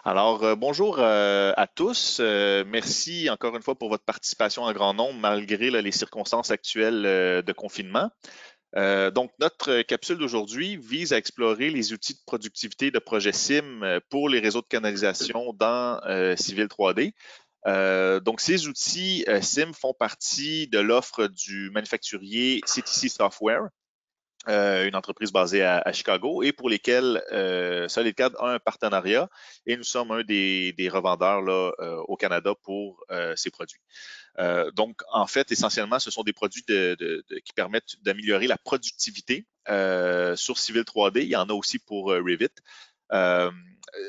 Bonjour à tous. Merci encore une fois pour votre participation en grand nombre malgré là, les circonstances actuelles de confinement. Notre capsule d'aujourd'hui vise à explorer les outils de productivité de projet SIM pour les réseaux de canalisation dans Civil 3D. Ces outils SIM font partie de l'offre du manufacturier CTC Software, une entreprise basée à Chicago et pour lesquelles SolidCAD a un partenariat et nous sommes un des revendeurs là, au Canada pour ces produits. En fait, essentiellement, ce sont des produits qui permettent d'améliorer la productivité sur Civil 3D. Il y en a aussi pour Revit. Euh,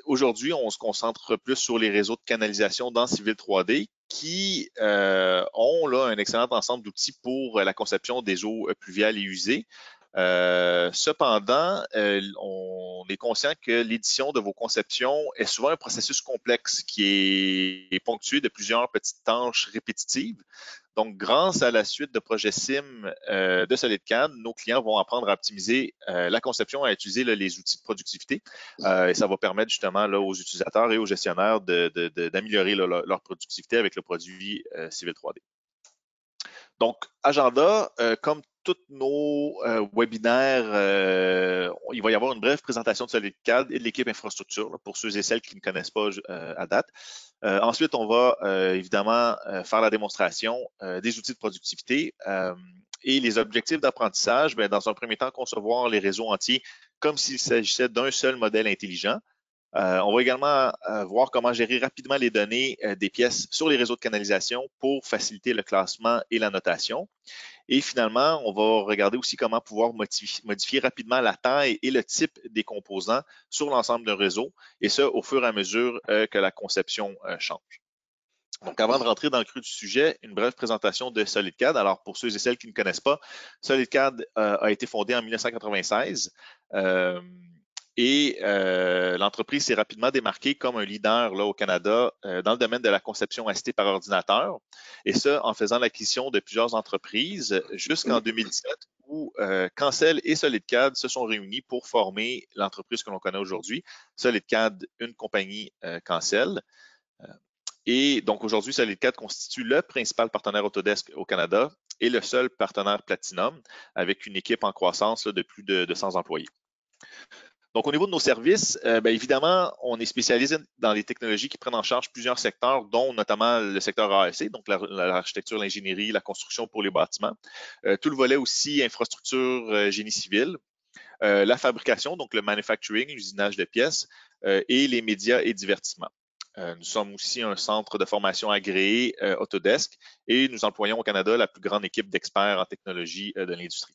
Aujourd'hui, on se concentre plus sur les réseaux de canalisation dans Civil 3D qui ont là un excellent ensemble d'outils pour la conception des eaux pluviales et usées. Cependant, on est conscient que l'édition de vos conceptions est souvent un processus complexe qui est ponctué de plusieurs petites tâches répétitives. Donc, grâce à la suite de projets SIM de SolidCAD, nos clients vont apprendre à optimiser la conception, à utiliser là, les outils de productivité. Et ça va permettre justement là, aux utilisateurs et aux gestionnaires d'améliorer leur productivité avec le produit Civil 3D. Donc, agenda, comme tous nos webinaires, il va y avoir une brève présentation de SolidCAD et de l'équipe infrastructure là, pour ceux et celles qui ne connaissent pas à date. Ensuite, on va évidemment faire la démonstration des outils de productivité et les objectifs d'apprentissage. Dans un premier temps, concevoir les réseaux entiers comme s'il s'agissait d'un seul modèle intelligent. On va également voir comment gérer rapidement les données des pièces sur les réseaux de canalisation pour faciliter le classement et la notation. Et finalement, on va regarder aussi comment pouvoir modifier rapidement la taille et le type des composants sur l'ensemble d'un réseau, et ce, au fur et à mesure que la conception change. Donc, avant de rentrer dans le creux du sujet, une brève présentation de SolidCAD. Alors, pour ceux et celles qui ne connaissent pas, SolidCAD a été fondé en 1996. L'entreprise s'est rapidement démarquée comme un leader là, au Canada dans le domaine de la conception assistée par ordinateur, et ce, en faisant l'acquisition de plusieurs entreprises jusqu'en 2017, où Cancel et SolidCAD se sont réunis pour former l'entreprise que l'on connaît aujourd'hui, SolidCAD, une compagnie Cancel. Et donc aujourd'hui, SolidCAD constitue le principal partenaire Autodesk au Canada et le seul partenaire Platinum, avec une équipe en croissance là, de plus de 100 employés. Donc, au niveau de nos services, évidemment, on est spécialisé dans les technologies qui prennent en charge plusieurs secteurs, dont notamment le secteur AEC, donc l'architecture, l'ingénierie, la construction pour les bâtiments. Tout le volet aussi infrastructure, génie civil, la fabrication, donc le manufacturing, l'usinage de pièces, et les médias et divertissements. Nous sommes aussi un centre de formation agréé Autodesk et nous employons au Canada la plus grande équipe d'experts en technologie de l'industrie.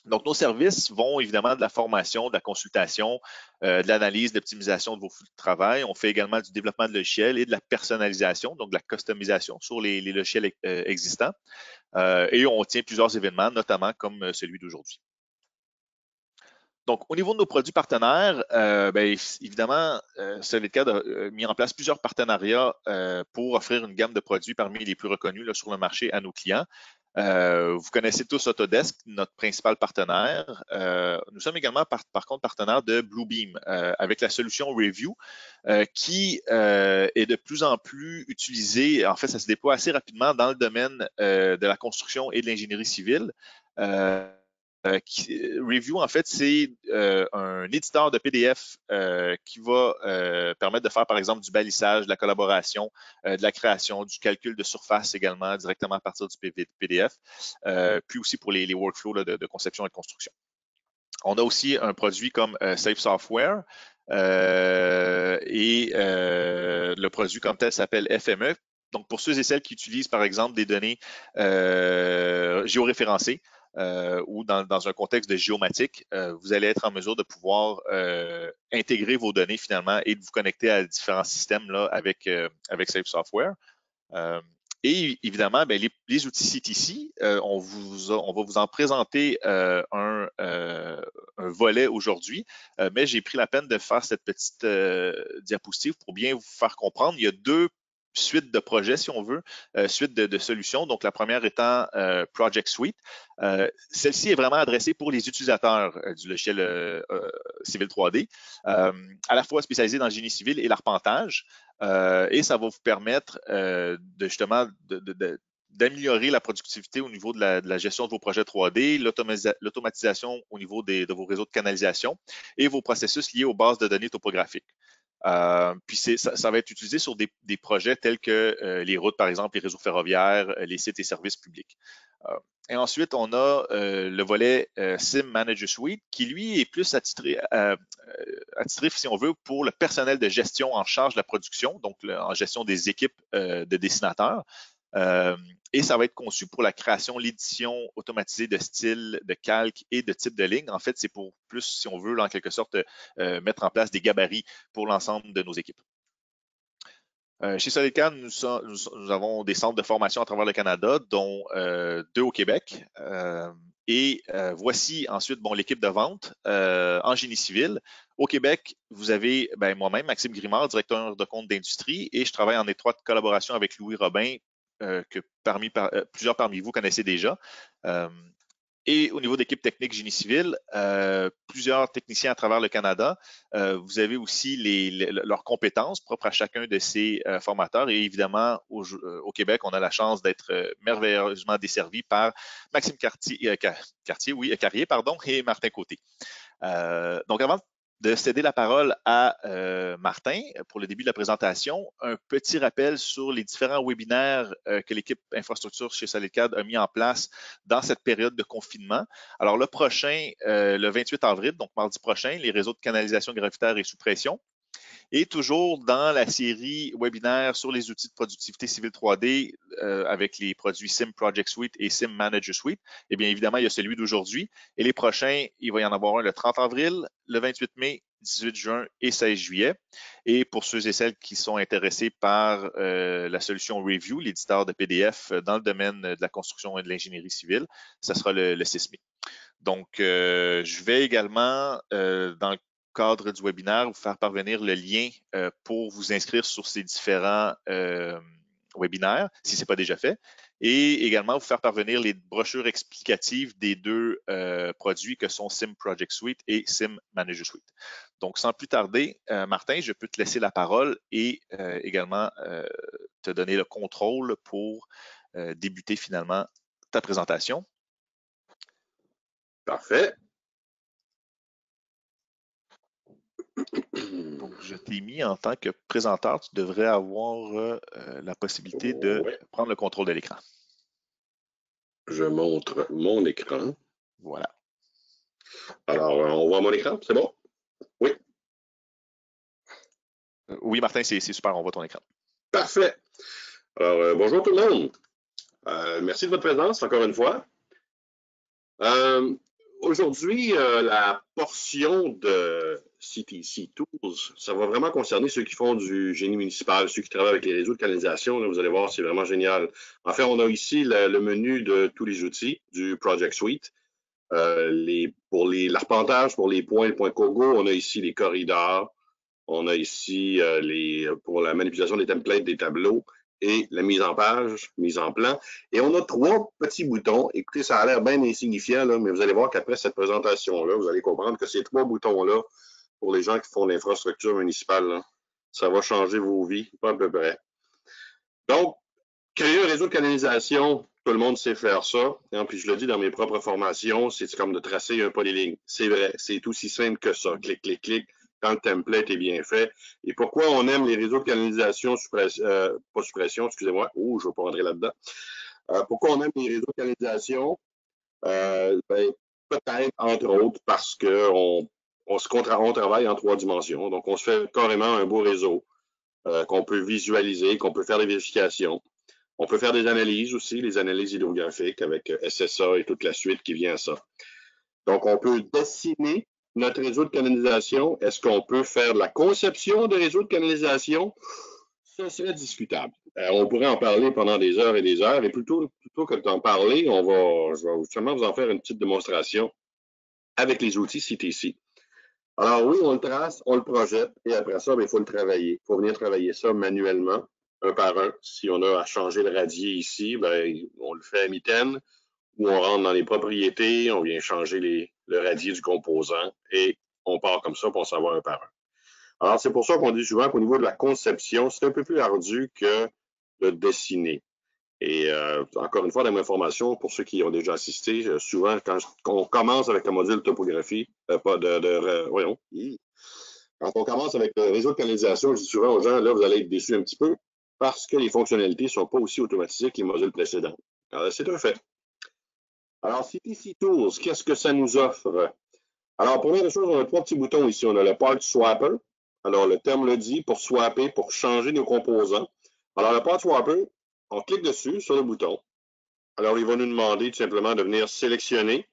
Donc, nos services vont évidemment de la formation, de la consultation, de l'analyse, de l'optimisation de vos flux de travail. On fait également du développement de logiciels et de la personnalisation, donc de la customisation sur les logiciels existants. Et on tient plusieurs événements, notamment comme celui d'aujourd'hui. Donc, au niveau de nos produits partenaires, évidemment, SolidCAD a mis en place plusieurs partenariats pour offrir une gamme de produits parmi les plus reconnus là, sur le marché à nos clients. Vous connaissez tous Autodesk, notre principal partenaire. Nous sommes également par contre partenaire de Bluebeam avec la solution Review qui est de plus en plus utilisée. En fait, ça se déploie assez rapidement dans le domaine de la construction et de l'ingénierie civile. Review, en fait, c'est un éditeur de PDF qui va permettre de faire, par exemple, du balissage, de la collaboration, de la création, du calcul de surface également directement à partir du PDF, puis aussi pour les workflows là, de conception et de construction. On a aussi un produit comme Safe Software le produit comme tel s'appelle FME. Donc, pour ceux et celles qui utilisent, par exemple, des données géoréférencées, ou dans un contexte de géomatique, vous allez être en mesure de pouvoir intégrer vos données finalement et de vous connecter à différents systèmes là, avec Safe Software. Et évidemment, les outils CTC, on va vous en présenter un volet aujourd'hui, mais j'ai pris la peine de faire cette petite diapositive pour bien vous faire comprendre. Il y a deux suite de projets, si on veut, suite de solutions. Donc, la première étant Project Suite. Celle-ci est vraiment adressée pour les utilisateurs du logiciel Civil 3D, à la fois spécialisé dans le génie civil et l'arpentage. Et ça va vous permettre justement d'améliorer la productivité au niveau de la gestion de vos projets 3D, l'automatisation au niveau de vos réseaux de canalisation et vos processus liés aux bases de données topographiques. Puis ça va être utilisé sur des projets tels que les routes, par exemple, les réseaux ferroviaires, les sites et services publics. Et ensuite, on a le volet SIM Manager Suite qui, lui, est plus attitré, si on veut, pour le personnel de gestion en charge de la production, donc en gestion des équipes de dessinateurs. Et ça va être conçu pour la création, l'édition automatisée de styles, de calques et de types de lignes. En fait, c'est pour plus, si on veut, en quelque sorte, mettre en place des gabarits pour l'ensemble de nos équipes. Chez SolidCAD, nous avons des centres de formation à travers le Canada, dont 2 au Québec. Voici ensuite l'équipe de vente en génie civil. Au Québec, vous avez moi-même, Maxime Grimard, directeur de compte d'industrie, et je travaille en étroite collaboration avec Louis Robin, que plusieurs parmi vous connaissez déjà. Et au niveau d'équipe technique génie civil, plusieurs techniciens à travers le Canada. Vous avez aussi leurs compétences propres à chacun de ces formateurs. Et évidemment, au Québec, on a la chance d'être merveilleusement desservi par Maxime Carrier, et Martin Côté. Donc, avant de céder la parole à Martin pour le début de la présentation, un petit rappel sur les différents webinaires que l'équipe infrastructure chez SolidCAD a mis en place dans cette période de confinement. Alors, le prochain, le 28 avril, donc mardi prochain, les réseaux de canalisation gravitaire et sous pression. Et toujours dans la série webinaire sur les outils de productivité civile 3D avec les produits SIM Project Suite et SIM Manager Suite, eh bien évidemment, il y a celui d'aujourd'hui. Et les prochains, il va y en avoir un le 30 avril, le 28 mai, 18 juin et 16 juillet. Et pour ceux et celles qui sont intéressés par la solution Review, l'éditeur de PDF dans le domaine de la construction et de l'ingénierie civile, ça sera le 6 mai. Donc, je vais également, dans le cadre du webinaire, vous faire parvenir le lien pour vous inscrire sur ces différents webinaires, si ce n'est pas déjà fait, et également vous faire parvenir les brochures explicatives des 2 produits que sont SIM Project Suite et SIM Manager Suite. Donc, sans plus tarder, Martin, je peux te laisser la parole et également te donner le contrôle pour débuter finalement ta présentation. Parfait. Donc, je t'ai mis en tant que présenteur. Tu devrais avoir la possibilité de prendre le contrôle de l'écran. Je montre mon écran. Voilà. Alors, on voit mon écran, c'est bon? Oui. Oui, Martin, c'est super, on voit ton écran. Parfait. Alors, bonjour tout le monde. Merci de votre présence, encore une fois. Aujourd'hui, la portion de CTC Tools, ça va vraiment concerner ceux qui font du génie municipal, ceux qui travaillent avec les réseaux de canalisation. Là, vous allez voir, c'est vraiment génial. En fait, on a ici le menu de tous les outils du Project Suite. Pour l'arpentage, pour les points Kogo, on a ici les corridors. On a ici pour la manipulation des templates des tableaux et la mise en page, mise en plan. Et on a 3 petits boutons. Écoutez, ça a l'air bien insignifiant, là, mais vous allez voir qu'après cette présentation-là, vous allez comprendre que ces 3 boutons-là, pour les gens qui font l'infrastructure municipale, là, ça va changer vos vies, pas à peu près. Donc, créer un réseau de canalisation, tout le monde sait faire ça. Hein, puis je le dis dans mes propres formations, c'est comme de tracer un polyligne. C'est vrai, c'est aussi simple que ça. Clic, clic, clic, quand le template est bien fait. Et pourquoi on aime les réseaux de canalisation, pas suppression, excusez-moi. Oh, je ne vais pas rentrer là-dedans. Pourquoi on aime les réseaux de canalisation? Peut-être, entre autres, parce qu'on travaille en 3 dimensions. Donc, on se fait carrément un beau réseau qu'on peut visualiser, qu'on peut faire des vérifications. On peut faire des analyses aussi, les analyses hydrographiques avec SSA et toute la suite qui vient à ça. Donc, on peut dessiner notre réseau de canalisation. Est-ce qu'on peut faire de la conception de réseau de canalisation? Ça serait discutable. On pourrait en parler pendant des heures et des heures. Et plutôt que d'en parler, je vais seulement vous en faire une petite démonstration avec les outils CTC. Alors oui, on le trace, on le projette, et après ça, il faut le travailler. Il faut venir travailler ça manuellement. un par un. Si on a à changer le radier ici, ben, on le fait à mitaine, ou on rentre dans les propriétés, on vient changer le radier du composant et on part comme ça, puis on s'en va un par un. Alors, c'est pour ça qu'on dit souvent qu'au niveau de la conception, c'est un peu plus ardu que de dessiner. Et encore une fois, dans ma formation, pour ceux qui ont déjà assisté, souvent, quand on commence avec le module topographie, voyons, quand on commence avec le réseau de canalisation, je dis souvent aux gens, là, vous allez être déçus un petit peu parce que les fonctionnalités ne sont pas aussi automatisées que les modules précédents. Alors, c'est un fait. Alors, CTC Tools, qu'est-ce que ça nous offre? Alors, première chose, on a 3 petits boutons ici. On a le Part Swapper. Alors, le terme le dit, pour swapper, pour changer nos composants. Alors, le Part Swapper, on clique dessus, sur le bouton. Alors, il va nous demander tout simplement de venir sélectionner.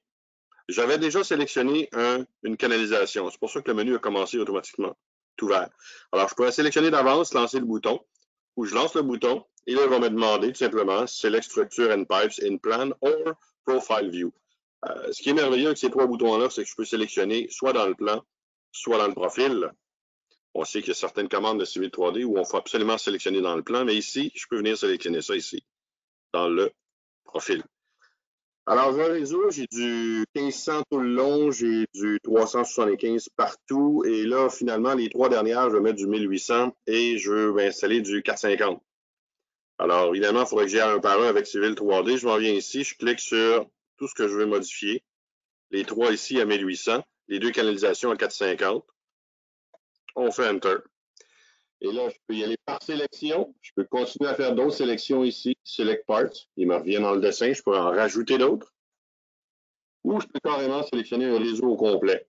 J'avais déjà sélectionné une canalisation. C'est pour ça que le menu a commencé automatiquement, tout vert. Alors, je pourrais sélectionner d'avance, lancer le bouton, ou je lance le bouton, et là, il va me demander tout simplement Select Structure and Pipes in Plan or Profile View. Ce qui est merveilleux avec ces 3 boutons-là, c'est que je peux sélectionner soit dans le plan, soit dans le profil. On sait qu'il y a certaines commandes de Civil 3D où on faut absolument sélectionner dans le plan, mais ici, je peux venir sélectionner ça ici, dans le profil. Alors, j'ai un réseau, j'ai du 1500 tout le long, j'ai du 375 partout, et là, finalement, les 3 dernières, je vais mettre du 1800 et je veux installer du 450. Alors, évidemment, il faudrait que j'y aille un par un avec Civil 3D. Je m'en viens ici, je clique sur tout ce que je veux modifier. Les 3 ici à 1800, les 2 canalisations à 450. On fait Enter. Et là, je peux y aller par sélection. Je peux continuer à faire d'autres sélections ici. Select Parts. Il me revient dans le dessin. Je peux en rajouter d'autres. Ou je peux carrément sélectionner un réseau au complet.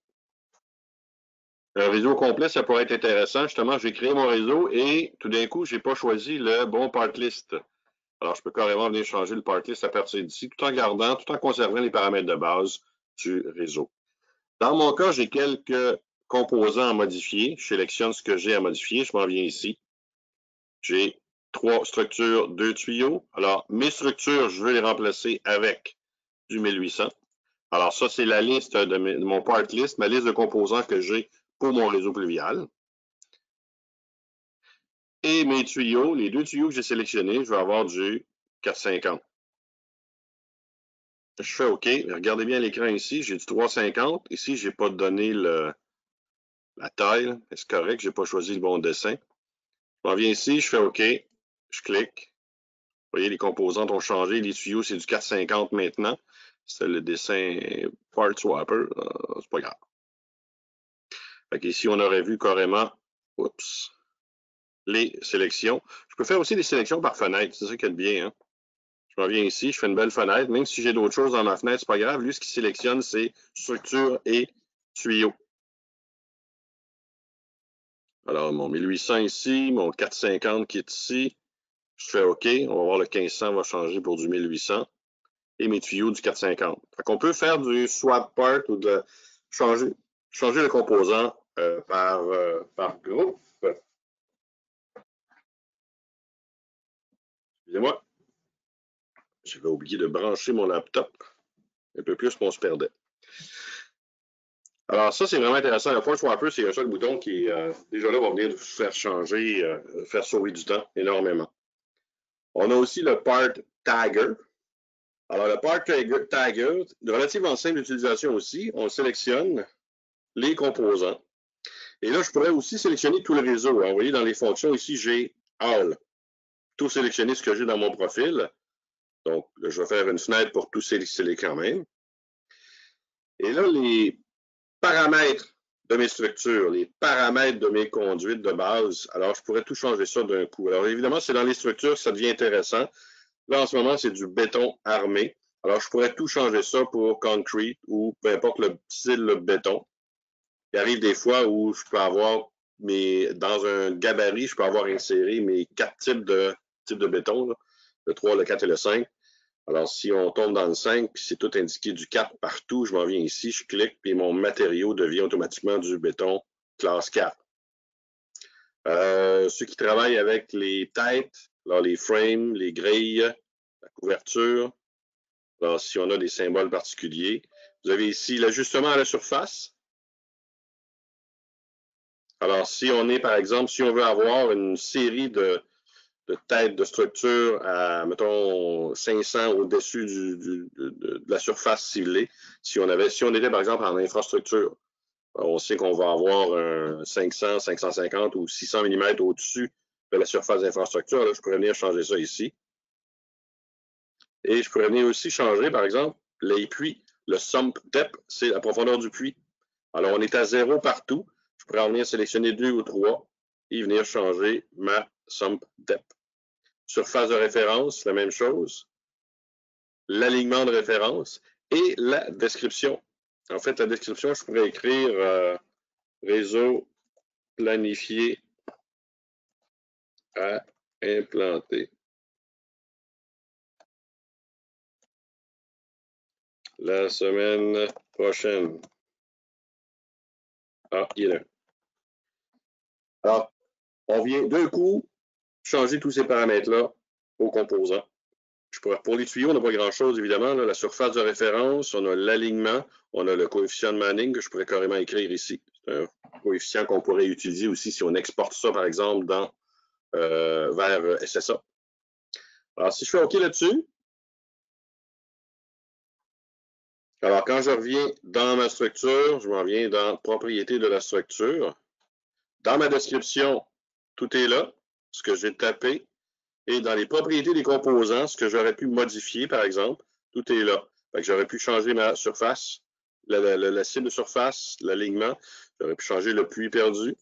Un réseau complet, ça pourrait être intéressant. Justement, j'ai créé mon réseau et tout d'un coup, je n'ai pas choisi le bon part list. Alors, je peux carrément venir changer le part list à partir d'ici, tout en conservant les paramètres de base du réseau. Dans mon cas, j'ai quelques composants à modifier. Je sélectionne ce que j'ai à modifier. Je m'en viens ici. J'ai 3 structures, 2 tuyaux. Alors, mes structures, je veux les remplacer avec du 1800. Alors, ça, c'est la liste de mon part list, ma liste de composants que j'ai pour mon réseau pluvial. Et mes tuyaux, les 2 tuyaux que j'ai sélectionnés, je vais avoir du 450. Je fais OK. Regardez bien l'écran ici, j'ai du 350. Ici, je n'ai pas donné la taille. C'est correct, je n'ai pas choisi le bon dessin. Je m'en viens ici, je fais OK. Je clique. Vous voyez, les composantes ont changé. Les tuyaux, c'est du 450 maintenant. C'est le dessin Part Swapper. C'est pas grave. Fait qu'ici, on aurait vu carrément, oups, les sélections. Je peux faire aussi des sélections par fenêtre. C'est ça qui est bien. Hein? Je reviens ici, je fais une belle fenêtre. Même si j'ai d'autres choses dans ma fenêtre, c'est pas grave. Lui, ce qu'il sélectionne, c'est structure et tuyau. Alors, mon 1800 ici, mon 450 qui est ici. Je fais OK. On va voir le 1500 va changer pour du 1800. Et mes tuyaux du 450. Fait qu'on peut faire du swap part ou de changer le composant par groupe. Excusez-moi. J'avais oublié de brancher mon laptop. Un peu plus qu'on se perdait. Alors, ça, c'est vraiment intéressant. Le Part Swapper, c'est un seul bouton qui, déjà là, va venir faire changer, faire sauver du temps énormément. On a aussi le Part Tagger. Alors, le Part Tagger, relativement simple d'utilisation aussi. On sélectionne les composants. Et là, je pourrais aussi sélectionner tout le réseau. Vous voyez, dans les fonctions, ici, j'ai All. Tout sélectionner ce que j'ai dans mon profil. Donc, là, je vais faire une fenêtre pour tout sélectionner quand même. Et là, les paramètres de mes structures, les paramètres de mes conduites de base, alors je pourrais tout changer ça d'un coup. Alors, évidemment, c'est dans les structures que ça devient intéressant. Là, en ce moment, c'est du béton armé. Alors, je pourrais tout changer ça pour concrete ou peu importe le style de béton. Il arrive des fois où je peux avoir dans un gabarit, je peux avoir inséré mes 4 types de béton, là, le 3, le 4 et le 5. Alors, si on tombe dans le 5, puis c'est tout indiqué du 4 partout, je m'en viens ici, je clique, puis mon matériau devient automatiquement du béton classe 4. Ceux qui travaillent avec les têtes, alors les frames, les grilles, la couverture, alors si on a des symboles particuliers, vous avez ici l'ajustement à la surface. Alors, si on est, par exemple, si on veut avoir une série de de tête de structure à, mettons, 500 au-dessus de la surface ciblée. Si on était, par exemple, en infrastructure, on sait qu'on va avoir un 500, 550 ou 600 mm au-dessus de la surface d'infrastructure. Là, je pourrais venir changer ça ici. Et je pourrais venir aussi changer, par exemple, les puits. Le sump depth, c'est la profondeur du puits. Alors, on est à 0 partout. Je pourrais en venir sélectionner 2 ou 3 et venir changer ma sump depth. Surface de référence, la même chose. L'alignement de référence et la description. En fait, la description, je pourrais écrire réseau planifié à implanter. La semaine prochaine. Ah, il est là. Alors, on vient d'un coup changer tous ces paramètres-là aux composants. Pour les tuyaux, on n'a pas grand-chose, évidemment. Là, la surface de référence, on a l'alignement, on a le coefficient de Manning que je pourrais carrément écrire ici. C'est un coefficient qu'on pourrait utiliser aussi si on exporte ça, par exemple, vers SSA. Alors, si je fais OK là-dessus, alors quand je reviens dans ma structure, je m'en viens dans propriété de la structure. Dans ma description, tout est là, ce que j'ai tapé. Et dans les propriétés des composants, ce que j'aurais pu modifier, par exemple, tout est là. J'aurais pu changer ma surface, la cible de surface, l'alignement. J'aurais pu changer le puits perdu.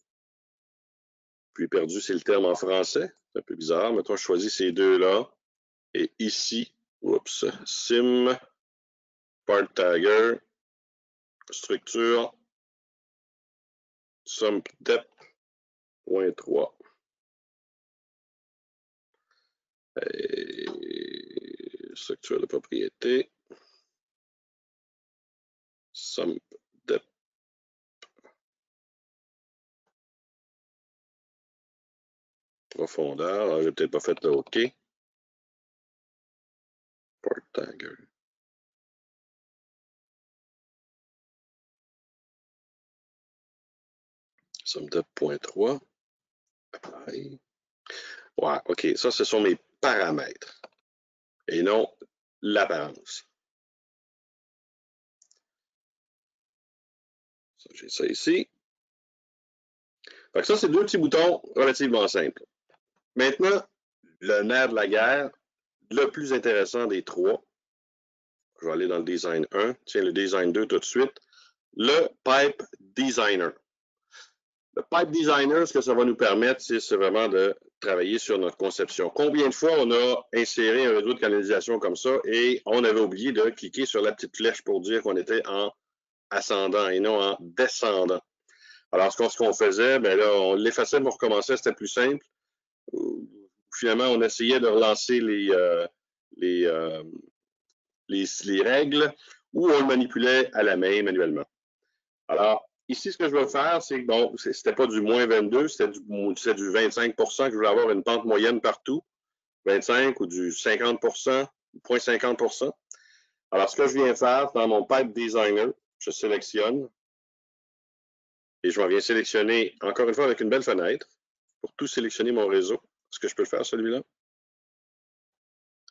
Puits perdu, c'est le terme en français. C'est un peu bizarre. Maintenant, je choisis ces deux-là. Et ici, oups, sim, part tagger, structure, sump depth, .3. Et structure de propriété, sump depth. Profondeur, alors, j'ai peut-être pas fait le OK. Part tagger. Sum depth .3. Apply. Ouais, OK. Ça, ce sont mes paramètres et non l'apparence. J'ai ça ici. Fait que ça, c'est deux petits boutons relativement simples. Maintenant, le nerf de la guerre, le plus intéressant des trois, je vais aller dans le design 1, tiens, le design 2 tout de suite, le pipe designer. Le pipe designer, ce que ça va nous permettre, c'est vraiment de travailler sur notre conception. Combien de fois on a inséré un réseau de canalisation comme ça et on avait oublié de cliquer sur la petite flèche pour dire qu'on était en ascendant et non en descendant. Alors, ce qu'on faisait, ben là, on l'effaçait pour recommencer, c'était plus simple. Finalement, on essayait de relancer les règles ou on le manipulait à la main manuellement. Alors, ici, ce que je vais faire, c'est que, bon, c'était pas du moins 22, c'était du 25 que je voulais avoir une pente moyenne partout, 25 ou du 50 0,50 Alors, ce que je viens faire dans mon pipe designer, je sélectionne et je m'en viens sélectionner, encore une fois, avec une belle fenêtre pour tout sélectionner mon réseau. Est-ce que je peux le faire, celui-là?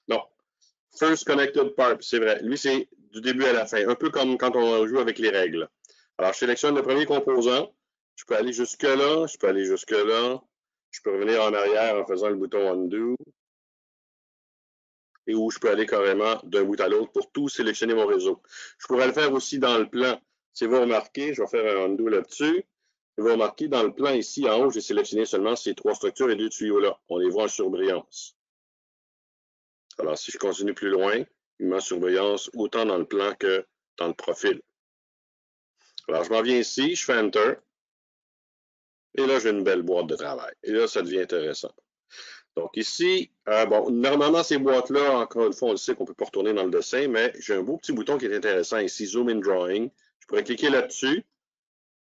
Non. First Connected Pipe, c'est vrai. Lui, c'est du début à la fin, un peu comme quand on joue avec les règles. Alors, je sélectionne le premier composant. Je peux aller jusque-là, je peux aller jusque-là. Je peux revenir en arrière en faisant le bouton Undo. Et où je peux aller carrément d'un bout à l'autre pour tout sélectionner mon réseau. Je pourrais le faire aussi dans le plan. Si vous remarquez, je vais faire un Undo là-dessus. Vous remarquez, dans le plan ici, en haut, j'ai sélectionné seulement ces trois structures et deux tuyaux-là. On les voit en surbrillance. Alors, si je continue plus loin, il met en surbrillance autant dans le plan que dans le profil. Alors, je m'en viens ici, je fais Enter. Et là, j'ai une belle boîte de travail. Et là, ça devient intéressant. Donc ici, bon, normalement, ces boîtes-là, encore une fois, on le sait qu'on ne peut pas retourner dans le dessin, mais j'ai un beau petit bouton qui est intéressant ici, Zoom in Drawing. Je pourrais cliquer là-dessus.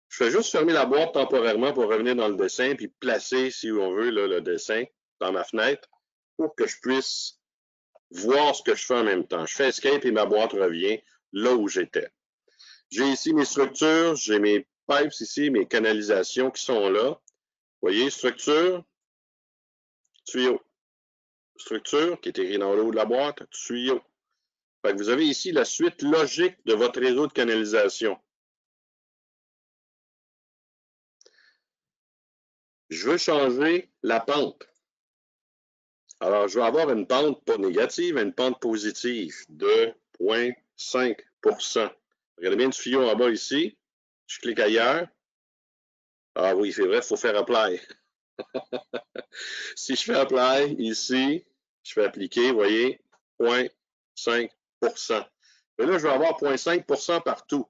Je fais juste fermer la boîte temporairement pour revenir dans le dessin, puis placer, si on veut, là, le dessin dans ma fenêtre pour que je puisse voir ce que je fais en même temps. Je fais Escape et ma boîte revient là où j'étais. J'ai ici mes structures, j'ai mes pipes ici, mes canalisations qui sont là. Vous voyez, structure, tuyau. structure qui est écrit dans le haut de la boîte, tuyau. Fait que vous avez ici la suite logique de votre réseau de canalisation. Je veux changer la pente. Alors, je vais avoir une pente pas négative, une pente positive de 0,5 %. Regardez bien le tuyau en bas ici. Je clique ailleurs. Ah oui, c'est vrai, il faut faire apply. Si je fais apply ici, je fais appliquer, vous voyez, 0,5 %. Mais là, je vais avoir 0,5 % partout.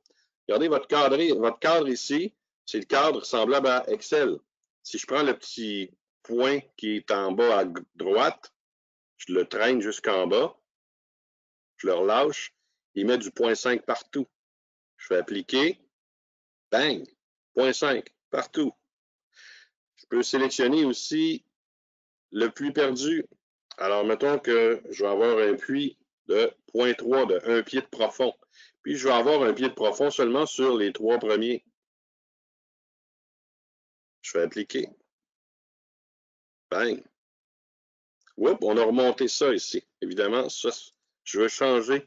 Regardez votre cadre ici, c'est le cadre semblable à Excel. Si je prends le petit point qui est en bas à droite, je le traîne jusqu'en bas, je le relâche, il met du 0,5 partout. Je fais appliquer, bang, 0,5 partout. Je peux sélectionner aussi le puits perdu. Alors, mettons que je vais avoir un puits de 0,3, de 1 pied de profond. Puis, je vais avoir un pied de profond seulement sur les 3 premiers. Je fais appliquer. Bang. Oups, on a remonté ça ici. Évidemment, ça, je veux changer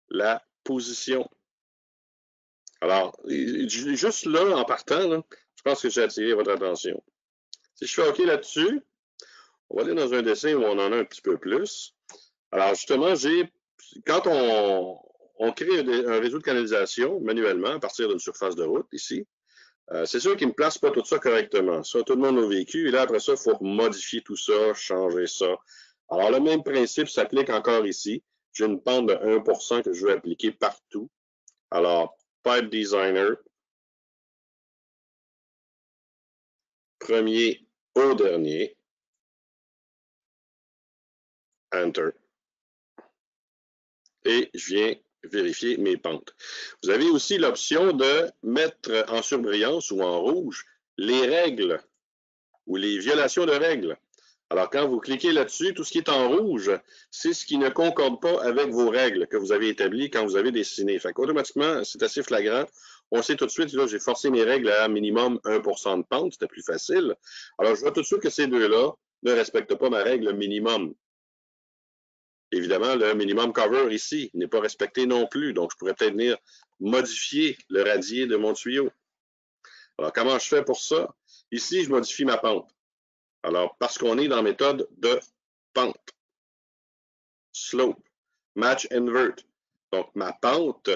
la position. Alors, juste là, en partant, là, je pense que j'ai attiré votre attention. Si je fais OK là-dessus, on va aller dans un dessin où on en a un petit peu plus. Alors, justement, quand on crée un réseau de canalisation manuellement à partir d'une surface de route ici, c'est sûr qu'il ne place pas tout ça correctement. Ça, tout le monde l'a vécu. Et là, après ça, il faut modifier tout ça, changer ça. Alors, le même principe s'applique encore ici. J'ai une pente de 1 % que je veux appliquer partout. Alors, Pipe Designer, premier au dernier, Enter. Et je viens vérifier mes pentes. Vous avez aussi l'option de mettre en surbrillance ou en rouge les règles ou les violations de règles. Alors, quand vous cliquez là-dessus, tout ce qui est en rouge, c'est ce qui ne concorde pas avec vos règles que vous avez établies quand vous avez dessiné. Fait qu'automatiquement, c'est assez flagrant. On sait tout de suite, là, j'ai forcé mes règles à minimum 1 % de pente, c'était plus facile. Alors, je vois tout de suite que ces deux-là ne respectent pas ma règle minimum. Évidemment, le minimum cover ici n'est pas respecté non plus, donc je pourrais peut-être venir modifier le radier de mon tuyau. Alors, comment je fais pour ça? Ici, je modifie ma pente. Alors, parce qu'on est dans la méthode de pente. Slope. Match invert. Donc, ma pente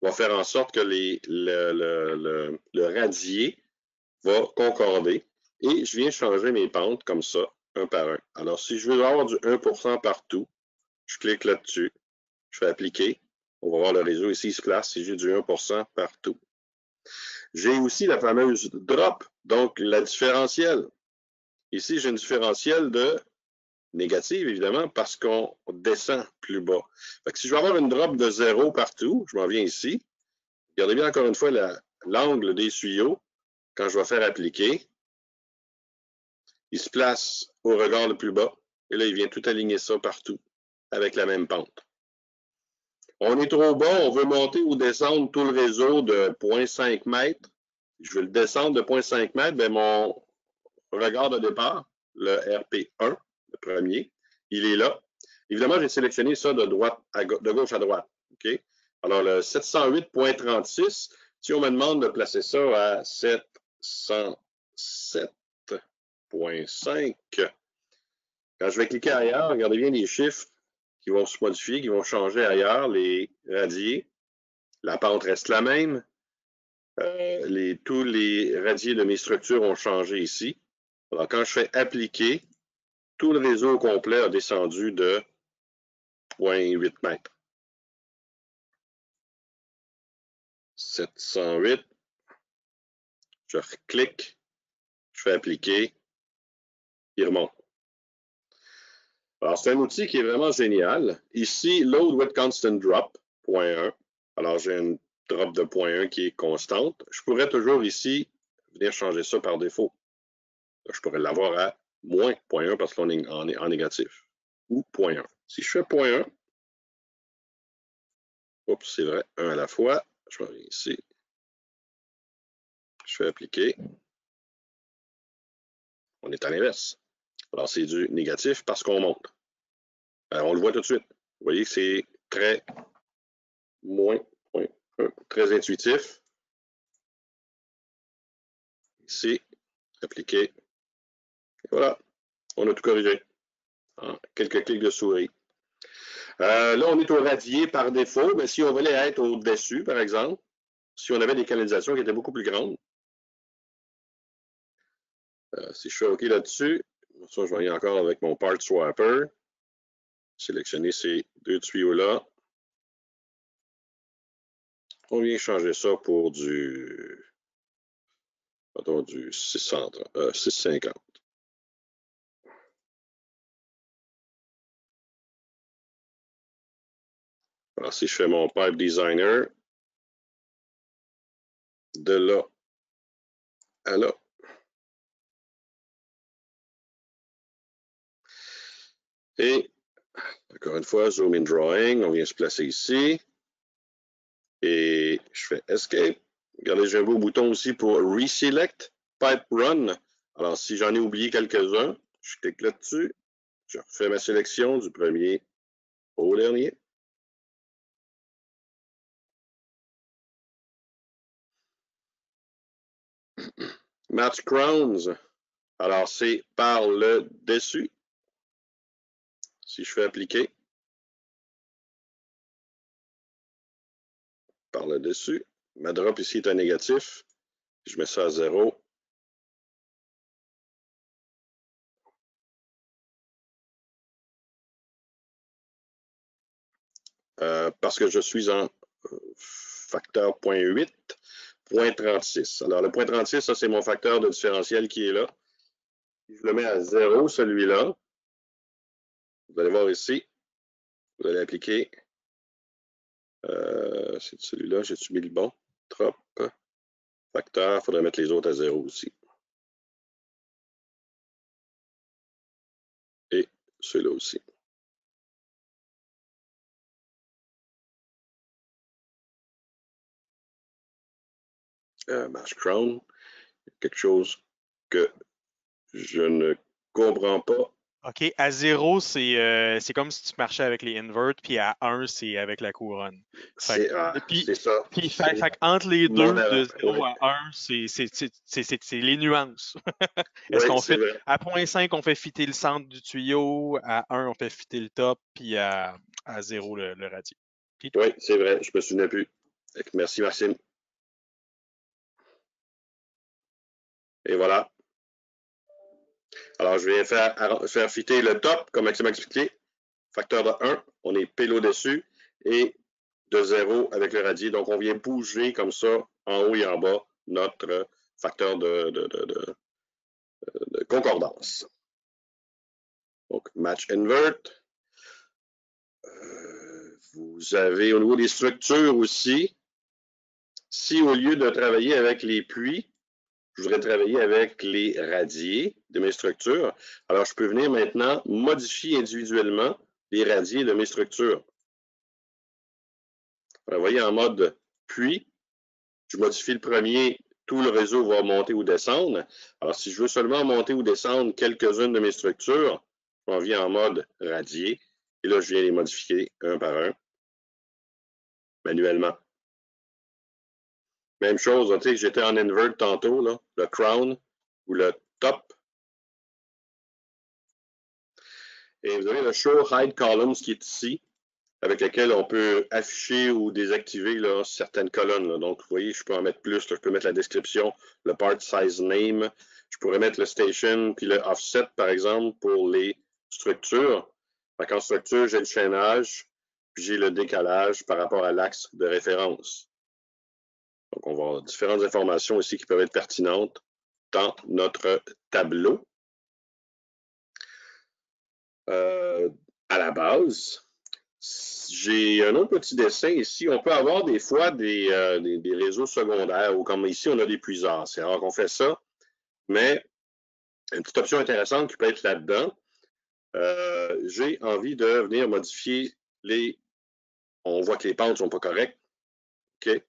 va faire en sorte que le radier va concorder et je viens changer mes pentes comme ça, un par un. Alors, si je veux avoir du 1 % partout, je clique là-dessus, je fais appliquer. On va voir le réseau ici, il se place si j'ai du 1 % partout. J'ai aussi la fameuse drop, donc la différentielle. Ici, j'ai une différentielle de négative, évidemment, parce qu'on descend plus bas. Fait que si je veux avoir une drop de 0 partout, je m'en viens ici. Regardez bien encore une fois l'angle des tuyaux. Quand je vais faire appliquer, il se place au regard le plus bas. Et là, il vient tout aligner ça partout avec la même pente. On est trop bas, on veut monter ou descendre tout le réseau de 0,5 m. Je veux le descendre de 0,5 m, bien mon regard de départ, le RP1, le premier, il est là. Évidemment, j'ai sélectionné ça de gauche à droite. OK? Alors, le 708.36, si on me demande de placer ça à 707.5, quand je vais cliquer ailleurs, regardez bien les chiffres qui vont se modifier, qui vont changer ailleurs, les radiers. La pente reste la même. Tous les radiers de mes structures ont changé ici. Alors, quand je fais appliquer, tout le réseau complet a descendu de 0,8 m. 708. Je reclique, je fais appliquer, il remonte. Alors, c'est un outil qui est vraiment génial. Ici, Load with Constant Drop, 0,1. Alors, j'ai une drop de 0,1 qui est constante. Je pourrais toujours ici venir changer ça par défaut. Je pourrais l'avoir à moins 0,1 parce qu'on est en négatif. Ou 0,1. Si je fais 0,1, oups, c'est vrai, un à la fois. Je reviens ici. Je fais appliquer. On est à l'inverse. Alors, c'est du négatif parce qu'on monte. Alors, on le voit tout de suite. Vous voyez que c'est très moins, très intuitif. Ici, appliquer. Et voilà, on a tout corrigé en quelques clics de souris. Là, on est au radier par défaut, mais si on voulait être au-dessus, par exemple, si on avait des canalisations qui étaient beaucoup plus grandes, si je fais OK là-dessus, ça, je vais y aller encore avec mon part swapper, sélectionner ces deux tuyaux-là. On vient changer ça pour du 650. Alors, si je fais mon pipe designer, de là à là. Et, encore une fois, zoom in drawing, on vient se placer ici. Et je fais Escape. Regardez, j'ai un beau bouton aussi pour Reselect Pipe Run. Alors, si j'en ai oublié quelques-uns, je clique là-dessus. Je refais ma sélection du premier au dernier. Match Crowns. Alors, c'est par le dessus. Si je fais appliquer. Par le dessus. Ma drop ici est un négatif. Je mets ça à 0. Parce que je suis en facteur 0.8, 0.36. Alors, le 0.36, ça, c'est mon facteur de différentiel qui est là. Je le mets à 0, celui-là. Vous allez voir ici. Vous allez appliquer. C'est celui-là, j'ai-tu mis le bon? Trop. Facteur, il faudrait mettre les autres à 0 aussi. Et celui-là aussi. Match Crown, quelque chose que je ne comprends pas. OK, à 0, c'est comme si tu marchais avec les inverts, puis à 1, c'est avec la couronne. C'est ça. Puis, entre les deux, de 0 oui. à 1, c'est les nuances. Est-ce Oui, qu'on fait vrai. à 0.5, on fait fitter le centre du tuyau, à 1, on fait fitter le top, puis à 0, le radier. Oui, c'est vrai, je me souviens plus. Merci, Maxime. Et voilà. Alors, je vais faire fitter le top, comme Maxime a expliqué. Facteur de 1, on est pile au-dessus. Et de 0 avec le radier. Donc, on vient bouger comme ça, en haut et en bas, notre facteur de concordance. Donc, match invert. Vous avez au niveau des structures aussi, si au lieu de travailler avec les puits, je voudrais travailler avec les radiers de mes structures, alors je peux venir maintenant modifier individuellement les radiers de mes structures. Alors, vous voyez, en mode puits, je modifie le premier, tout le réseau va monter ou descendre. Alors, si je veux seulement monter ou descendre quelques-unes de mes structures, on vient en mode radier. Et là, je viens les modifier un par un, manuellement. Même chose, tu sais, j'étais en invert tantôt, là, le crown ou le top. Et vous avez le show hide columns qui est ici, avec lequel on peut afficher ou désactiver là, certaines colonnes. Là. Donc, vous voyez, je peux en mettre plus. Là. Je peux mettre la description, le part size name. Je pourrais mettre le station puis le offset, par exemple, pour les structures. En structure, j'ai le chaînage, puis j'ai le décalage par rapport à l'axe de référence. Donc, on va avoir différentes informations ici qui peuvent être pertinentes dans notre tableau. À la base, j'ai un autre petit dessin ici. On peut avoir des fois des réseaux secondaires ou comme ici, on a des puisards. C'est rare qu'on fait ça, mais une petite option intéressante qui peut être là-dedans. J'ai envie de venir modifier les... On voit que les pentes ne sont pas correctes. OK.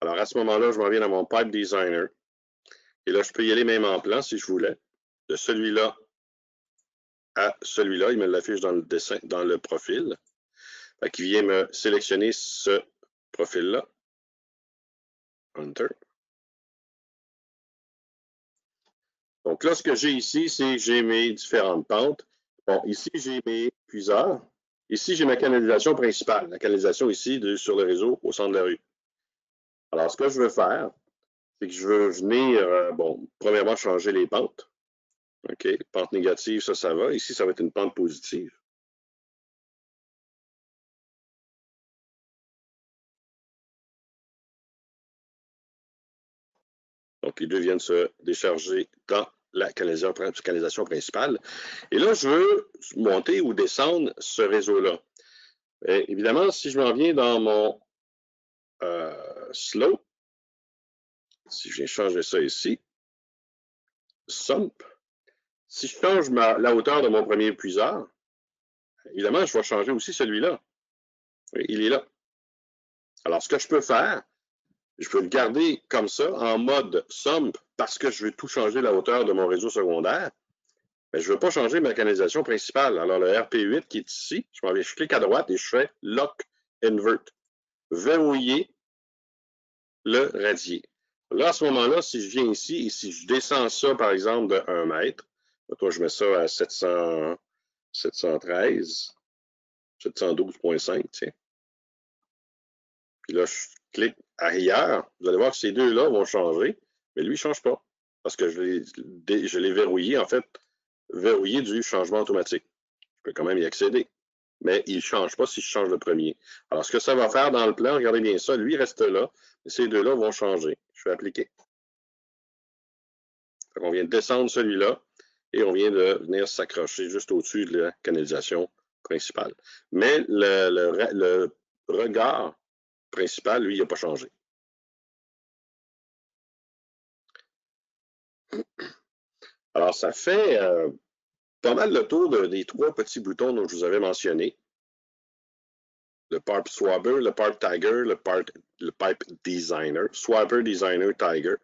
Alors, à ce moment-là, je m'en viens dans mon Pipe Designer. Et là, je peux y aller même en plan si je voulais. De celui-là à celui-là. Il me l'affiche dans le dessin, dans le profil. Fait qu'il vient me sélectionner ce profil-là. Enter. Donc là, ce que j'ai ici, c'est que j'ai mes différentes pentes. Bon, ici, j'ai mes puiseurs. Ici, j'ai ma canalisation principale. La canalisation ici sur le réseau au centre de la rue. Alors, ce que je veux faire, c'est que je veux venir, bon, premièrement, changer les pentes. OK, pente négative, ça va. Ici, ça va être une pente positive. Donc, les deux viennent se décharger dans la canalisation principale. Et là, je veux monter ou descendre ce réseau-là. Évidemment, si je m'en viens dans mon slope, si je viens changer ça ici, sump, si je change la hauteur de mon premier puiseur, évidemment, je vais changer aussi celui-là. Il est là. Alors, ce que je peux faire, je peux le garder comme ça, en mode sump, parce que je veux tout changer la hauteur de mon réseau secondaire. Mais je ne veux pas changer ma canalisation principale. Alors, le RP8 qui est ici, je clique à droite et je fais Lock Invert. Verrouiller le radier. Là, à ce moment-là, si je viens ici et si je descends ça, par exemple, de 1 mètre, toi, je mets ça à 713, 712,5, tiens. Puis là, je clique arrière. Vous allez voir que ces deux-là vont changer, mais lui, il ne change pas parce que je l'ai verrouillé, en fait, verrouillé du changement automatique. Je peux quand même y accéder, mais il ne change pas si je change le premier. Alors, ce que ça va faire dans le plan, regardez bien ça, lui reste là, mais ces deux-là vont changer. Je vais appliquer. On vient de descendre celui-là et on vient de venir s'accrocher juste au-dessus de la canalisation principale. Mais le regard principal, lui, il n'a pas changé. Alors, ça fait pas mal le tour des trois petits boutons dont je vous avais mentionné. Le Pipe Swabber, le Pipe Tagger, le Pipe Designer. Swabber, Designer, Tagger,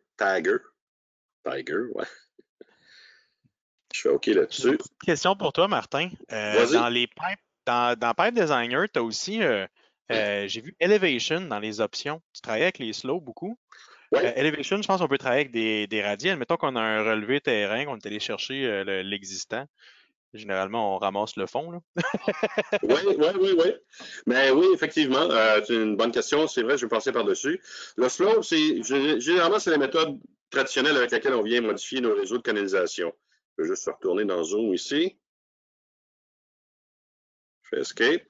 ouais. Je fais OK là-dessus. Une petite question pour toi, Martin. Dans les pipes, dans Pipe Designer, tu as aussi, j'ai vu Elevation dans les options. Tu travailles avec les slows beaucoup. Ouais. Elevation, je pense qu'on peut travailler avec des radiers. Admettons qu'on a un relevé terrain, qu'on est allé chercher l'existant. Généralement, on ramasse le fond. Oui. Mais oui, effectivement, c'est une bonne question. C'est vrai, je vais passer par-dessus. Le slope, généralement, c'est la méthode traditionnelle avec laquelle on vient modifier nos réseaux de canalisation. Je vais juste retourner dans Zoom ici. Je fais Escape.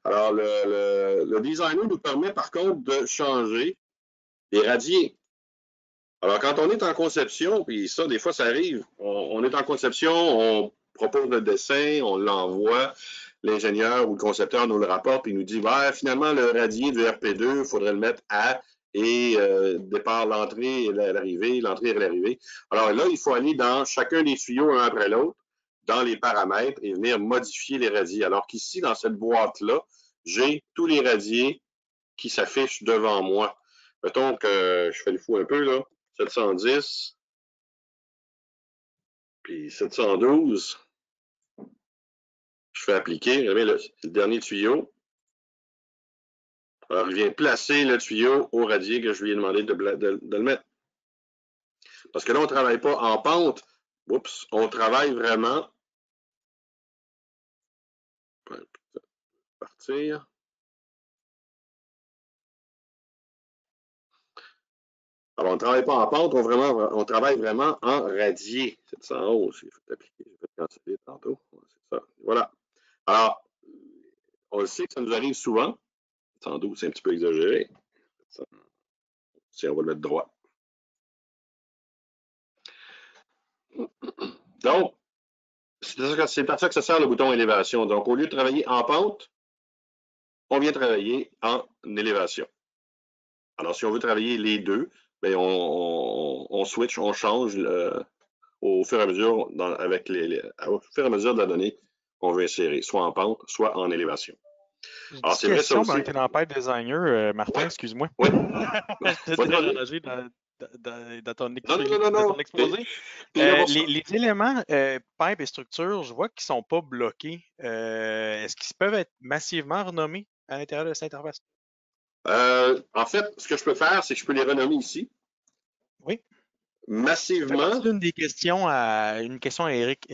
Alors, le designer nous permet par contre de changer les radiers. Alors, quand on est en conception, puis ça, des fois, ça arrive, on est en conception, on propose le dessin, on l'envoie, l'ingénieur ou le concepteur nous le rapporte, puis il nous dit, finalement, le radier du RP2, il faudrait le mettre à et départ l'entrée et l'arrivée, l'entrée et l'arrivée. Alors là, il faut aller dans chacun des tuyaux, un après l'autre, dans les paramètres et venir modifier les radiers. Alors qu'ici, dans cette boîte-là, j'ai tous les radiers qui s'affichent devant moi. Mettons que je fais le fou un peu, là. 710, puis 712. Je fais appliquer. C'est le dernier tuyau. Alors, il vient placer le tuyau au radier que je lui ai demandé de le mettre. Parce que là, on ne travaille pas en pente. Oups, on travaille vraiment. Partir. Alors, on ne travaille pas en pente, on travaille vraiment en radier. 711, j'ai fait appliquer, j'ai fait canceller tantôt. C'est ça. Voilà. Alors, on le sait que ça nous arrive souvent. 712, c'est un petit peu exagéré. Si on va le mettre droit. Donc, c'est à ça que ça sert le bouton élévation. Donc, au lieu de travailler en pente, on vient travailler en élévation. Alors, si on veut travailler les deux, bien, on switch, on change au fur et à mesure, au fur et à mesure de la donnée qu'on veut insérer, soit en pente, soit en élévation. Alors, c'est vrai ça aussi. Tu es dans Pipe Designer, Martin, ouais. excuse-moi. Oui. dans ton Non. exposé. T'es là pour ça. Les éléments pipe et structure, je vois qu'ils ne sont pas bloqués. Est-ce qu'ils peuvent être massivement renommés à l'intérieur de cette interface? En fait, ce que je peux faire, c'est que je peux les renommer ici. Oui. Ça fait Massivement. partie d'une des questions à Eric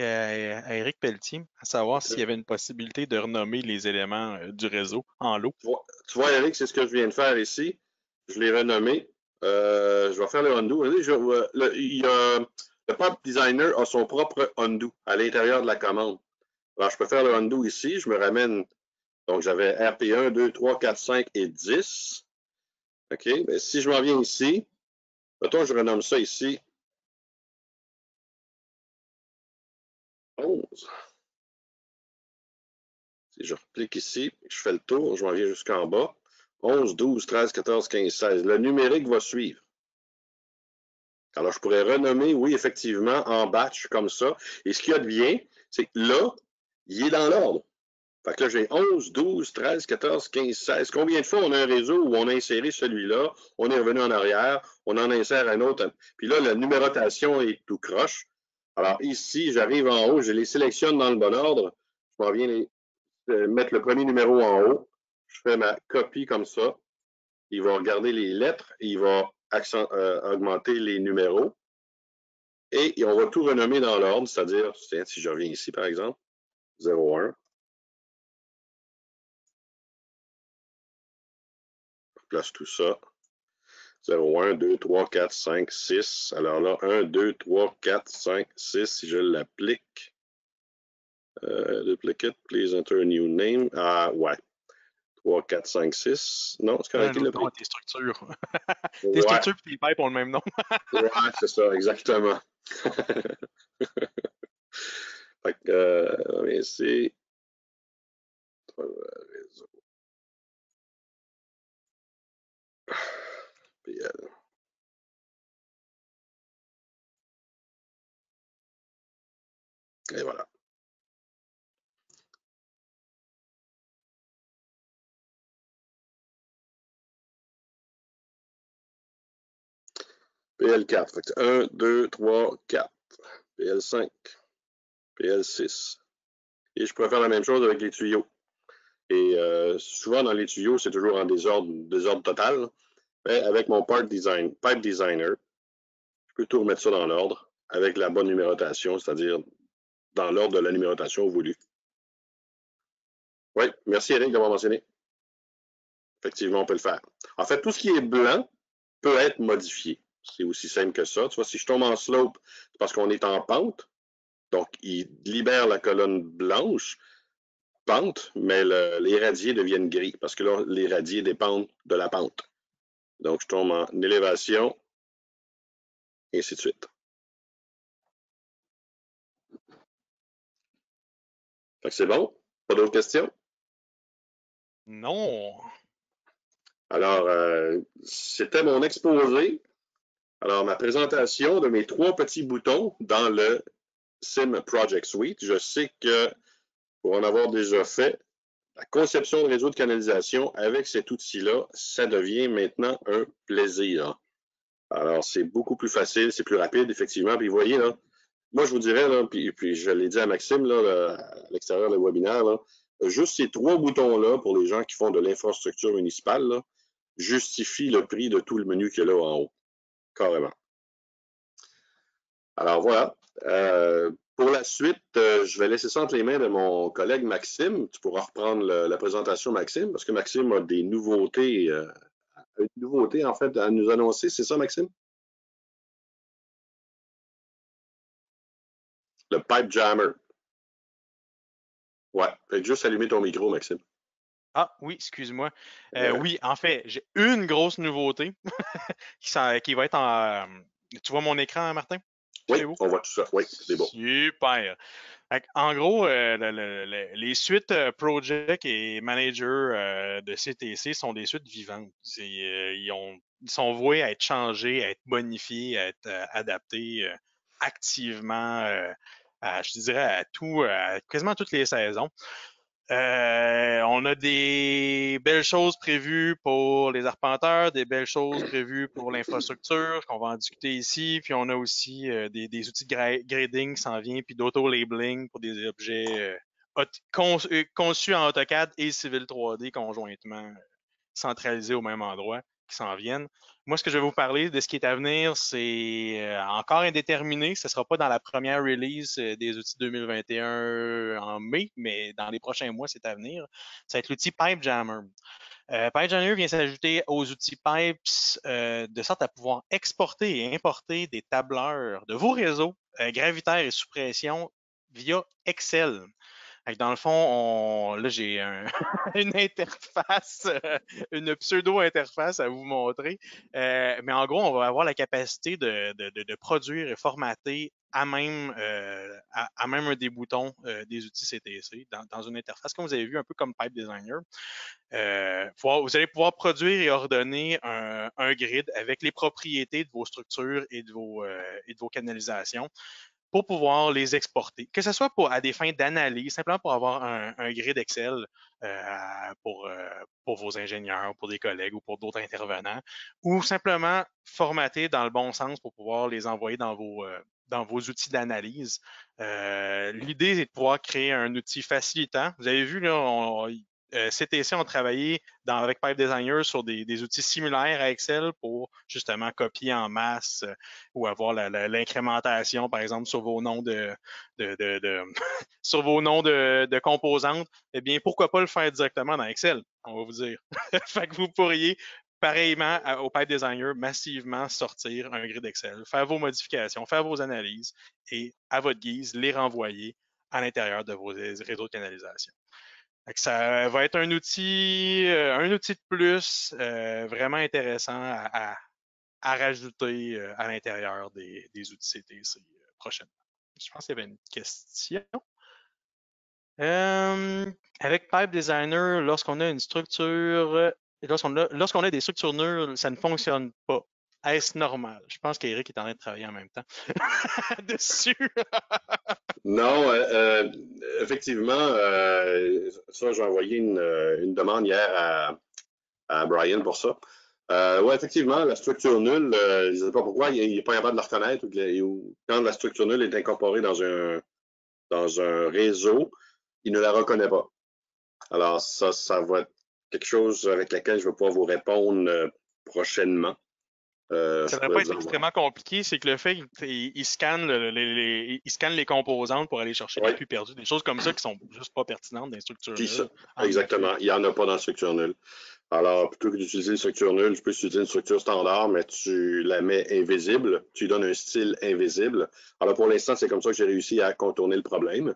Pelletier, à savoir s'il y avait une possibilité de renommer les éléments du réseau en lot. Tu vois, Eric, c'est ce que je viens de faire ici. Je l'ai renommé. Je vais faire le undo. Le Pipe Designer a son propre undo à l'intérieur de la commande. Alors, je peux faire le undo ici. Je me ramène. Donc, j'avais RP1, 2, 3, 4, 5 et 10. OK. Mais si je m'en viens ici, mettons, je renomme ça ici 11. Si je replique ici, je fais le tour, je m'en viens jusqu'en bas. 11, 12, 13, 14, 15, 16. Le numérique va suivre. Alors, je pourrais renommer, oui, effectivement, en batch comme ça. Et ce qu'il y a de bien, c'est que là, il est dans l'ordre. Fait que là, j'ai 11, 12, 13, 14, 15, 16. Combien de fois on a un réseau où on a inséré celui-là, on est revenu en arrière, on en insère un autre. Puis là, la numérotation est tout croche. Alors ici, j'arrive en haut, je les sélectionne dans le bon ordre. Je m'en viens mettre le premier numéro en haut. Je fais ma copie comme ça. Il va regarder les lettres, il va augmenter les numéros. Et on va tout renommer dans l'ordre, c'est-à-dire, si je reviens ici, par exemple, 01. Je place tout ça. 0, 1, 2, 3, 4, 5, 6. Alors là, 1, 2, 3, 4, 5, 6, si je l'applique. Duplicate, please enter a new name. Ah, ouais. 3, 4, 5, 6. Non, c'est correct. Un autre nom à tes structures. Tes Ouais. structures et tes pipes ont le même nom. Ouais, c'est ça, exactement. Fait que, ici. Réseau. PL. Et voilà. PL4. Fait que 1, 2, 3, 4. PL5. PL6. Et je pourrais faire la même chose avec les tuyaux. Et souvent, dans les tuyaux, c'est toujours en désordre total. Mais avec mon Pipe Designer, je peux tout remettre ça dans l'ordre avec la bonne numérotation, c'est-à-dire dans l'ordre de la numérotation voulue. Oui, merci Eric d'avoir mentionné. Effectivement, on peut le faire. En fait, tout ce qui est blanc peut être modifié. C'est aussi simple que ça. Tu vois, si je tombe en slope, c'est parce qu'on est en pente. Donc, il libère la colonne blanche, pente, mais les radiers deviennent gris parce que là, les radiers dépendent de la pente. Donc, je tombe en élévation, et ainsi de suite. Fait que c'est bon? Pas d'autres questions? Non. Alors, c'était mon exposé. Alors, ma présentation de mes 3 petits boutons dans le SIM Project Suite. Je sais que pour en avoir déjà fait, la conception de réseau de canalisation avec cet outil-là, ça devient maintenant un plaisir. Alors, c'est beaucoup plus facile, c'est plus rapide, effectivement. Puis, vous voyez, là, moi, je vous dirais, là, puis je l'ai dit à Maxime, là, à l'extérieur du webinaire, là, juste ces 3 boutons-là, pour les gens qui font de l'infrastructure municipale, là, justifient le prix de tout le menu qu'il y a là en haut. Carrément. Alors, voilà. Pour la suite, je vais laisser ça entre les mains de mon collègue Maxime. Tu pourras reprendre la présentation, Maxime, parce que Maxime a des nouveautés, en fait, à nous annoncer. C'est ça, Maxime? Le Pipe Jammer. Ouais. Fais juste allumer ton micro, Maxime. Ah oui, excuse-moi. Oui, en fait, j'ai une grosse nouveauté qui va être en... Tu vois mon écran, Martin? Oui, on voit tout ça. Oui, c'est beau. Super. En gros, les suites Project et Manager de CTC sont des suites vivantes. Ils sont voués à être changés, à être bonifiés, à être adaptés activement, je dirais, à quasiment toutes les saisons. On a des belles choses prévues pour les arpenteurs, des belles choses prévues pour l'infrastructure, qu'on va en discuter ici. Puis on a aussi des outils de grading qui s'en viennent, puis d'auto-labeling pour des objets conçus en AutoCAD et Civil 3D conjointement, centralisés au même endroit, qui s'en viennent. Moi, ce que je vais vous parler de ce qui est à venir, c'est encore indéterminé. Ce ne sera pas dans la première release des outils 2021 en mai, mais dans les prochains mois, c'est à venir. Ça va être l'outil PipeJammer. PipeJammer vient s'ajouter aux outils Pipes de sorte à pouvoir exporter et importer des tableurs de vos réseaux gravitaires et sous pression via Excel. Dans le fond, là, j'ai une interface, une pseudo-interface à vous montrer. Mais en gros, on va avoir la capacité de produire et formater à même un des boutons des outils CTC dans une interface, comme vous avez vu, un peu comme Pipe Designer. Vous allez pouvoir produire et ordonner un grid avec les propriétés de vos structures et de vos canalisations pour pouvoir les exporter, que ce soit à des fins d'analyse, simplement pour avoir un grid Excel pour vos ingénieurs, pour des collègues ou pour d'autres intervenants, ou simplement formater dans le bon sens pour pouvoir les envoyer dans vos outils d'analyse. L'idée est de pouvoir créer un outil facilitant. Vous avez vu, là, CTC ont travaillé avec Pipe Designer sur des outils similaires à Excel pour justement copier en masse ou avoir l'incrémentation, par exemple, sur vos noms sur vos noms de composantes. Eh bien, pourquoi pas le faire directement dans Excel, on va vous dire. Fait que vous pourriez, pareillement au Pipe Designer, massivement sortir un grid Excel, faire vos modifications, faire vos analyses et, à votre guise, les renvoyer à l'intérieur de vos réseaux de canalisation. Ça va être un outil de plus vraiment intéressant à rajouter à l'intérieur des outils CTC prochainement. Je pense qu'il y avait une question. Avec Pipe Designer, lorsqu'on a une structure, lorsqu'on a des structures nulles, ça ne fonctionne pas. Est-ce normal? Je pense qu'Éric est en train de travailler en même temps dessus. Non, effectivement, ça, j'ai envoyé une demande hier à Brian pour ça. Oui, effectivement, la structure nulle, je ne sais pas pourquoi, il n'est pas capable de la reconnaître ou quand la structure nulle est incorporée dans un réseau, il ne la reconnaît pas. Alors, ça va être quelque chose avec laquelle je vais pouvoir vous répondre prochainement. Ça ne devrait pas être extrêmement compliqué, c'est que le fait qu'il scanne les composantes pour aller chercher les puits perdus, des choses comme ça qui sont juste pas pertinentes dans les structures nulles. Exactement, il n'y en a pas dans la structure nulle. Alors, plutôt que d'utiliser une structure nulle, tu peux utiliser une structure standard, mais tu la mets invisible, tu lui donnes un style invisible. Alors, pour l'instant, c'est comme ça que j'ai réussi à contourner le problème.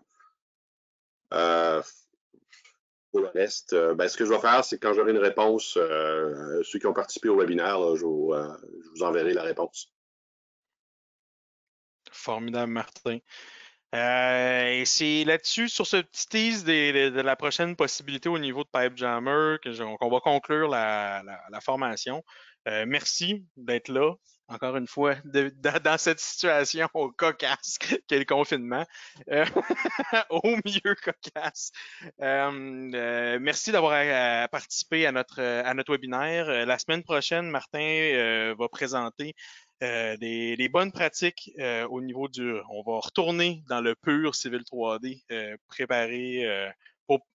Pour le reste, ce que je vais faire, c'est que quand j'aurai une réponse, ceux qui ont participé au webinaire, là, je vous enverrai la réponse. Formidable, Martin. Et c'est là-dessus, sur ce petit tease de la prochaine possibilité au niveau de PipeJammer qu'on va conclure la formation. Merci d'être là, encore une fois, dans cette situation cocasse qu'est le confinement. Au mieux cocasse. Merci d'avoir participé à notre webinaire. La semaine prochaine, Martin va présenter des bonnes pratiques au niveau on va retourner dans le pur Civil 3D,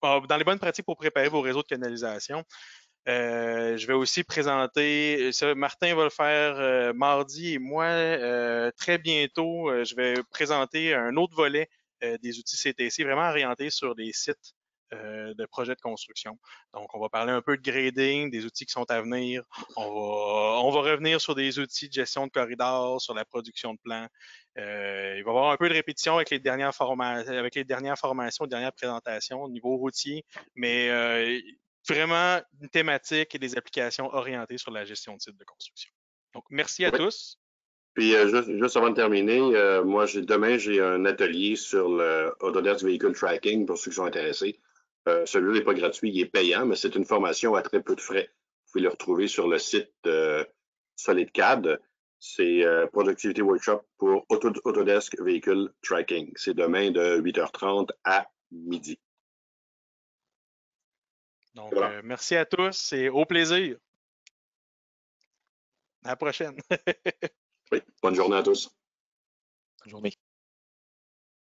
dans les bonnes pratiques pour préparer vos réseaux de canalisation. Je vais aussi présenter, ça, Martin va le faire mardi et moi, très bientôt, je vais présenter un autre volet des outils CTC vraiment orientés sur des sites de projets de construction. Donc, on va parler un peu de grading, des outils qui sont à venir. On va revenir sur des outils de gestion de corridors, sur la production de plans. Il va y avoir un peu de répétition avec les dernières formations, dernières présentations au niveau routier, mais vraiment une thématique et des applications orientées sur la gestion de sites de construction. Donc, merci à tous. Puis, juste avant de terminer, moi, demain, j'ai un atelier sur le Autodesk Vehicle Tracking pour ceux qui sont intéressés. Celui-là n'est pas gratuit, il est payant, mais c'est une formation à très peu de frais. Vous pouvez le retrouver sur le site SolidCAD. C'est Productivity Workshop pour Autodesk Vehicle Tracking. C'est demain de 8h30 à midi. Donc, Voilà. merci à tous et au plaisir. À la prochaine. Oui, bonne journée à tous. Bonne journée.